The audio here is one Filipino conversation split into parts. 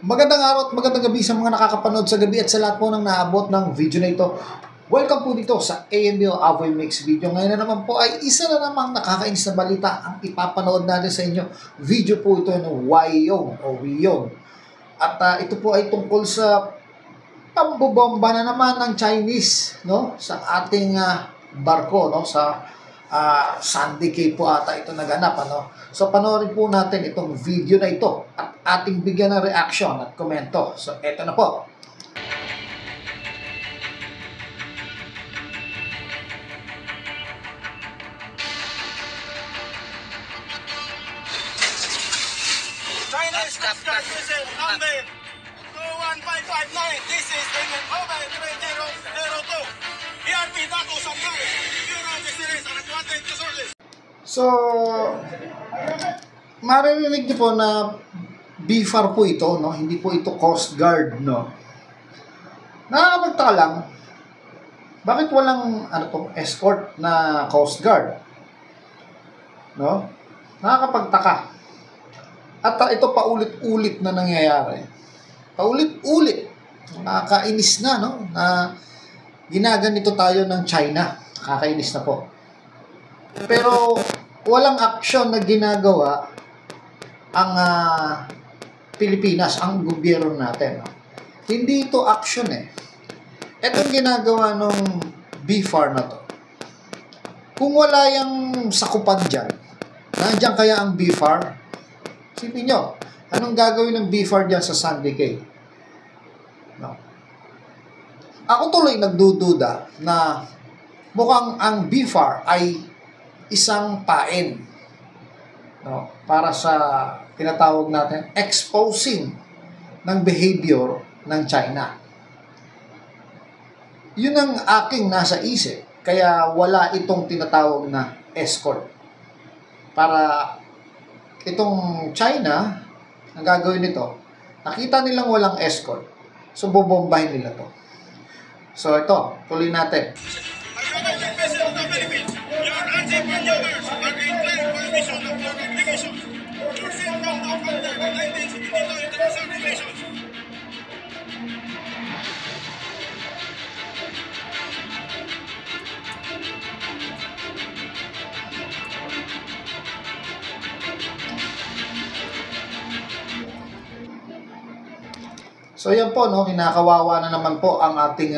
Magandang araw at magandang gabi sa mga nakakapanood sa gabi at sa lahat po ng naabot ng video na ito. Welcome po dito sa AMBO Avoy Mix Video. Ngayon na naman po ay isa na namang nakakainis na balita ang ipapanood natin sa inyo. Video po ito ng Wiyong. At ito po ay tungkol sa pambobomba na naman ng Chinese, no, sa ating barko, no, sa Sandy Cay po ata ito naganap, ano. So panoorin po natin itong video na ito at ating bigyan ng reaction at komento. So eto na po. Chinese Coast Guard vessel number 21559. This is England over 3002. ERP Dato Shanghai. Bureau of Fisheries and Aquatic Resources. So, maririnig niyo po na BFAR po ito, no? Hindi po ito Coast Guard, no? Nakakapagtaka lang, bakit walang escort na Coast Guard? No? Nakakapagtaka. At ito paulit-ulit na nangyayari. Paulit-ulit. Nakakainis na, no? Na ginaganito tayo ng China. Nakakainis na po. Pero walang action na ginagawa ang Pilipinas, ang gobyerno natin. No? Hindi ito action eh. Itong ginagawa ng BFAR na to. Kung wala yung sakupan dyan, nandiyan kaya ang BFAR? Sipin nyo, anong gagawin ng BFAR dyan sa Sandy Cay? No. Ako tuloy nagdududa na mukhang ang BFAR ay isang pain, no, para sa tinatawag natin exposing ng behavior ng China. Yun ang aking nasa isip, kaya wala itong tinatawag na escort. Para itong China, ang gagawin nito, nakita nilang walang escort, so bobombahin nila to. So ito, tuloy natin. Another vessel of the Philippines. Your anti-maneuvers are in clear violation of your obligations. Your seatbelt off under the 1972 International Relations. So yan po, no, kinakawawa na naman po ang ating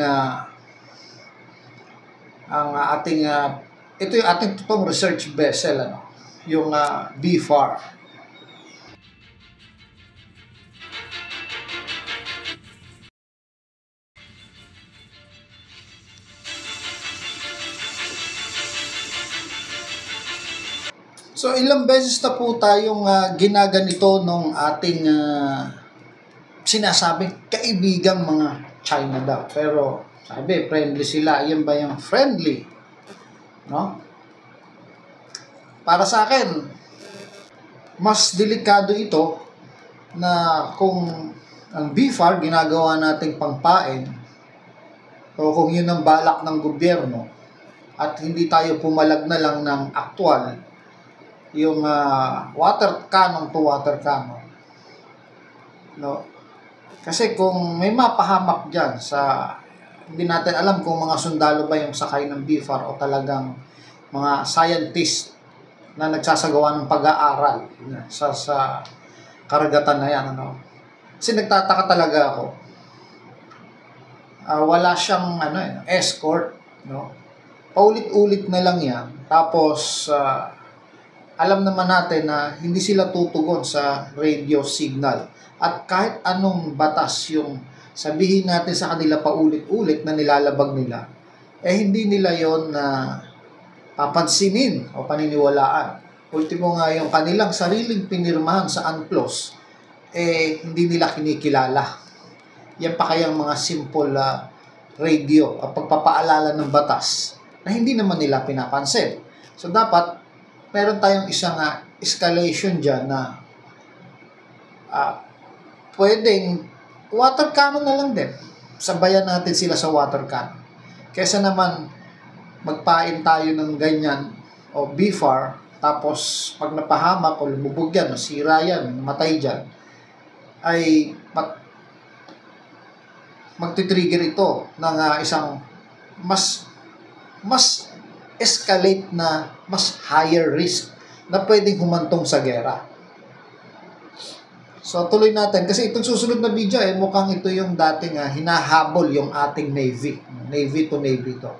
ito yung ating totoong research vessel, ano, yung BFAR. So ilang beses na po tayong ginaganito nung ating sinasabing kaibigang mga China daw. Pero sabi, friendly sila. Yan ba yung friendly? No? Para sa akin, mas delikado ito na kung ang BFAR ginagawa nating pangpain o kung yun ang balak ng gobyerno at hindi tayo pumalag na lang ng aktwal yung water cannon to water cannon. No? Kasi kung may mapahamak dyan sa, hindi natin alam kung mga sundalo ba yung sakay ng BFAR o talagang mga scientist na nagsasagawa ng pag-aaral sa karagatan na yan. Ano? Kasi nagtataka talaga ako. Wala siyang escort. No? Paulit-ulit na lang yan. Tapos, alam naman natin na hindi sila tutugon sa radio signal. At kahit anong batas yung sabihin natin sa kanila paulit-ulit na nilalabag nila, hindi nila yon na papansinin o paniniwalaan. Ultimo nga yung kanilang sariling pinirmahan sa UNCLOS, hindi nila kinikilala. Yan pa kayang mga simple radio o pagpapaalala ng batas na hindi naman nila pinapansin. So dapat meron tayong isang escalation dyan na pwedeng water cannon na lang din. Sabayan natin sila sa water cannon. Kesa naman magpain tayo ng ganyan o BFAR, tapos pag napahamak o lumubog yan, o sira yan, namatay dyan, ay magti-trigger ito ng isang mas escalate na mas higher risk na pwedeng humantong sa gera. So tuloy natin kasi itong susunod na video mukhang ito yung dating hinahabol yung ating Navy. Navy to Navy to.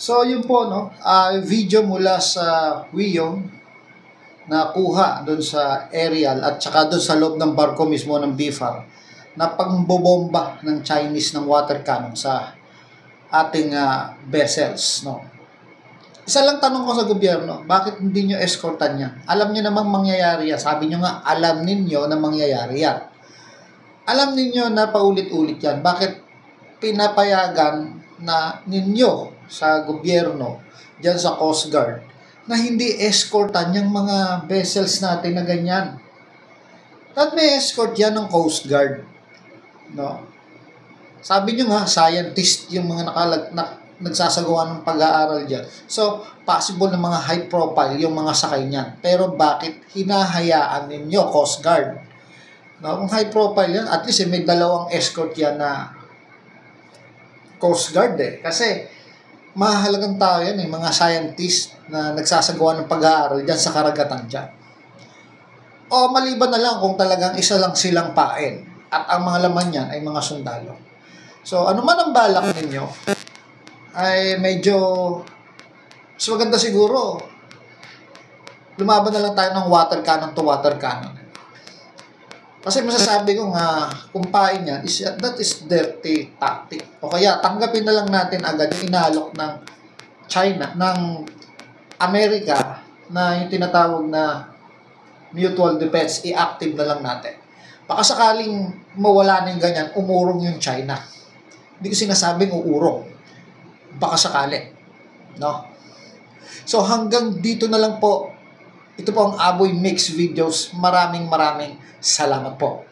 So yun po video mula sa Wiyong na kuha doon sa aerial at saka doon sa loob ng barko mismo ng BFAR na pangbobomba ng Chinese ng water cannon sa ating vessels, no. Isa lang tanong ko sa gobyerno, bakit hindi nyo escortan yan? Alam nyo namang mangyayari yan. Sabi nyo nga, alam ninyo na mangyayari yan. Alam ninyo na paulit-ulit yan. Bakit pinapayagan na ninyo sa gobyerno, dyan sa Coast Guard, na hindi escortan yung mga vessels natin na ganyan? At may escort yan ng Coast Guard, no? Sabi nyo nga, scientist yung mga nagsasagawa ng pag-aaral dyan. So, possible na mga high profile yung mga sakay niyan. Pero bakit hinahayaan ninyo, Coast Guard? No, kung high profile yan, at least may dalawang escort yan na Coast Guard Kasi, mahalagang tao yan mga scientist na nagsasagawa ng pag-aaral dyan sa karagatan dyan. O maliban na lang kung talagang isa lang silang pain at ang mga laman niyan ay mga sundalo. So, ano man ang balak ninyo, ay medyo mas maganda siguro lumaban na lang tayo ng water cannon to water cannon. Kasi masasabi ko nga, kung pain yan, that is dirty tactic. O kaya, tanggapin na lang natin agad yung inalok ng China, ng Amerika, na yung tinatawag na mutual defense, i-active na lang natin. Baka sakaling mawala na yung ganyan, umurong yung China. Hindi ko sinasabing uurong. Baka sakali. No? So, hanggang dito na lang po. Ito po ang Aboy Mix Videos. Maraming salamat po.